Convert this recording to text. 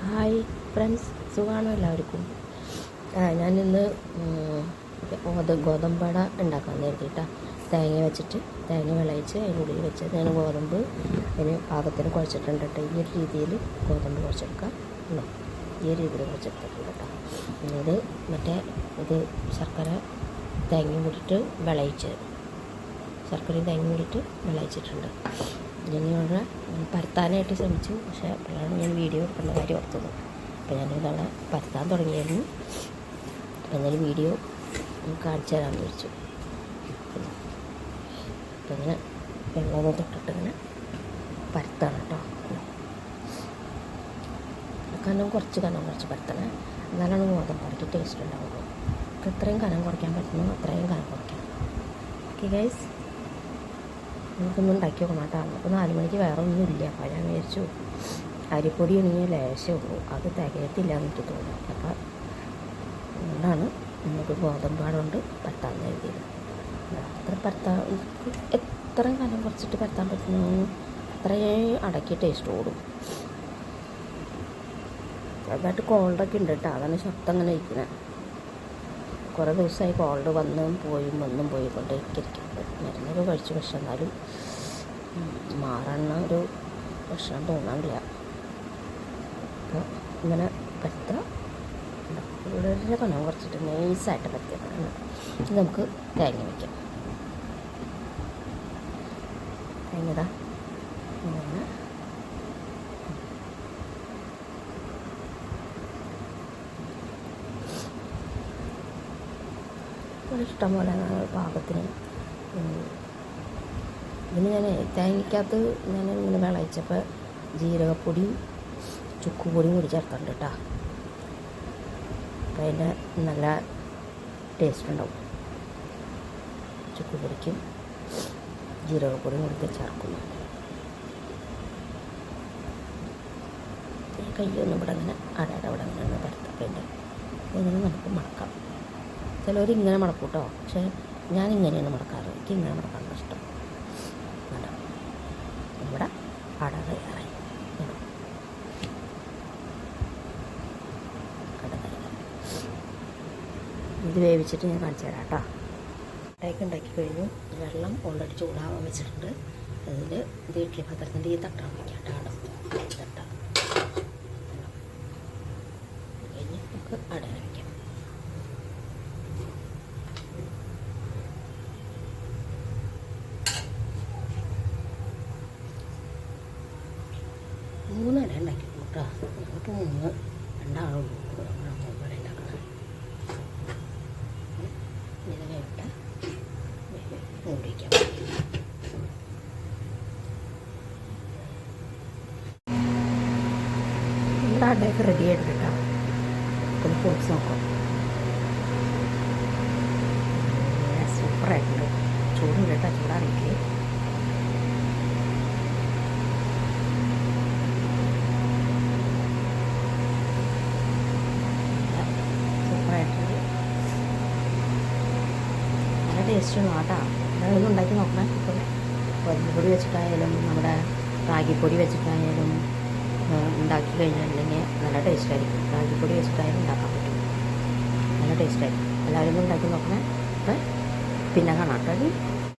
Hi friends, സുഖമാണോ എല്ലാവർക്കും? ഞാനിന്ന് ഗോതമ്പട ഉണ്ടാക്കാൻ കരുതിയിട്ടാണ്. തേങ്ങ വിളയിച്ച് അതിനുള്ളിൽ വെച്ച് ഞാൻ ഗോതമ്പ് അതിന് പാകത്തിന് കുഴച്ചിട്ടുണ്ട് കേട്ടോ. ഈ ഒരു രീതിയിൽ ഗോതമ്പ് കുഴച്ചെടുക്കാം. ഈ ഒരു രീതിയിൽ കുഴച്ചെടുത്തിട്ടുണ്ട് കേട്ടോ. ഇത് ശർക്കര തേങ്ങയും കൂടിയിട്ട് ശർക്കരയും തേങ്ങയും കൂടിയിട്ട് വിളയിച്ചിട്ടുണ്ട്. ഞാനിവിടെ പരത്താനായിട്ട് ശ്രമിച്ചു, പക്ഷേ അപ്പോഴാണ് ഞാൻ വീഡിയോ എടുക്കുന്ന കാര്യം ഓർത്തത്. അപ്പോൾ ഞാനിതവിടെ പരത്താൻ തുടങ്ങിയായിരുന്നു. അപ്പോൾ ഞാൻ വീഡിയോ കാണിച്ചു തരാമെന്ന് വിചാരിച്ചു. അപ്പോൾ ഇങ്ങനെ വെള്ളമൊന്നും തൊട്ടിട്ട് ഇങ്ങനെ പരത്താണ് കേട്ടോ. കനം കുറച്ച് പരത്തണേ, എന്നാലാണ് ഗോതമ്പടയ്ക്ക് ടേസ്റ്റ് ഉണ്ടാവുള്ളൂ. അപ്പോൾ എത്രയും കനം കുറയ്ക്കാൻ പറ്റുന്നു അത്രയും കനം കുറയ്ക്കാം. ഓക്കെ ഗൈസ്, നമുക്കൊന്നും ഉണ്ടാക്കി നോക്കണം കേട്ടോ. നമുക്ക് 4 മണിക്ക് വേറെ ഒന്നുമില്ല. അപ്പോൾ ഞാൻ വിചാരിച്ചു അരിപ്പൊടി ഉണ്ടെങ്കിൽ ലേശമേ ഉള്ളൂ, അത് തികയത്തില്ല എന്നിട്ട് തോന്നി. അപ്പോൾ അതുകൊണ്ടാണ് നമുക്ക് ഗോതമ്പാട കൊണ്ട് പരത്താൻ എഴുതിയത്. എത്ര കനം കുറച്ചിട്ട് പരത്താൻ പറ്റുന്നു അത്രയും അടക്കി ടേസ്റ്റ് ഓടും. അതായിട്ട് കോൾഡൊക്കെ ഉണ്ട് കേട്ടോ, അതാണ് ശബ്ദം അങ്ങനെ ഇരിക്കുന്നത്. കുറേ ദിവസമായി കോൾഡ് വന്നും പോയിക്കൊണ്ടിരിക്കുന്നത്. മരുന്നൊക്കെ കഴിച്ചു, പക്ഷെ എന്നാലും മാറണ ഒരു പ്രശ്നം തോന്നാറില്ല. അപ്പോൾ ഇങ്ങനെ പറ്റുക വളരെ കനം കുറച്ചിട്ട് നൈസായിട്ട് പറ്റിയതാണ്. നമുക്ക് തേങ്ങ വയ്ക്കാം. തേങ്ങ ഇങ്ങനെ ഇഷ്ടം പോലെ പാകത്തിന്. ഇതിന് ഞാൻ തേങ്ങയ്ക്കകത്ത് ഇങ്ങനെ വിളയിച്ചപ്പോൾ ജീരകപ്പൊടിയും ചുക്കുപൊടിയും കൂടി ചേർത്തിട്ടുണ്ട് കേട്ടോ. അപ്പോൾ അതിൻ്റെ നല്ല ടേസ്റ്റ് ഉണ്ടാവും. ചുക്കുപൊടിക്കും ജീരകപ്പൊടിയും കൂടി ചേർക്കുന്നു. കയ്യൊന്നും ഇവിടെ ഇങ്ങനെ ഇവിടെ ഇങ്ങനെ പരത്തപ്പേൻ്റെ ഇങ്ങനെ നമുക്ക് മടക്കാം. ചിലവർ ഇങ്ങനെ മടക്കും കേട്ടോ, പക്ഷേ ഞാനിങ്ങനെയാണ് മടക്കാറ്. എനിക്ക് ഇങ്ങനെ മടക്കാനാണ് ഇഷ്ടം. ഇവിടെ അട തയ്യാറായി. ഇത് വേവിച്ചിട്ട് ഞാൻ കാണിച്ചു തരാം കേട്ടോ. ഉണ്ടാക്കി കഴിഞ്ഞു. വെള്ളം ഓൾറെഡി ചൂടാവാൻ വെച്ചിട്ടുണ്ട്. അതിൽ ഇത് ഇഡ്ഡലി പാത്രത്തിൻ്റെ ഈ തട്ടാൻ വയ്ക്കാം കേട്ടോ. തട്ട കഴിഞ്ഞ് നമുക്ക് അട വയ്ക്കാം. മൂന്നട ഉണ്ടാക്കി കേട്ടോ. നമുക്ക് 2 ആളുള്ളൂ മൂന്നട ഉണ്ടാക്കണം. ഇതിനായിട്ട് മൂടിക്കാം. നമ്മുടെ അടയൊക്കെ റെഡി ആയിട്ട് കേട്ടോ. ഒന്ന് പൊടിച്ച് നോക്കാം. സൂപ്പറായിട്ടുണ്ട്. ചൂടും കേട്ടോ, ചൂടാറിയില്ലേ. ടേസ്റ്റ് ഉള്ളൂ കേട്ടോ. അതൊന്നും ഉണ്ടാക്കി നോക്കണം. ഇപ്പം ഗോതമ്പൊടി വെച്ചിട്ടായാലും നമ്മുടെ റാഗിപ്പൊടി വെച്ചിട്ടായാലും ഉണ്ടാക്കി കഴിഞ്ഞിട്ടുണ്ടെങ്കിൽ നല്ല ടേസ്റ്റായിരിക്കും. റാഗിപ്പൊടി വെച്ചിട്ടായാലും ഉണ്ടാക്കാൻ പറ്റും, നല്ല ടേസ്റ്റായിരിക്കും. എല്ലാവരും ഉണ്ടാക്കി നോക്കണേ. അപ്പം പിന്നെ കാണാം കേട്ടോ.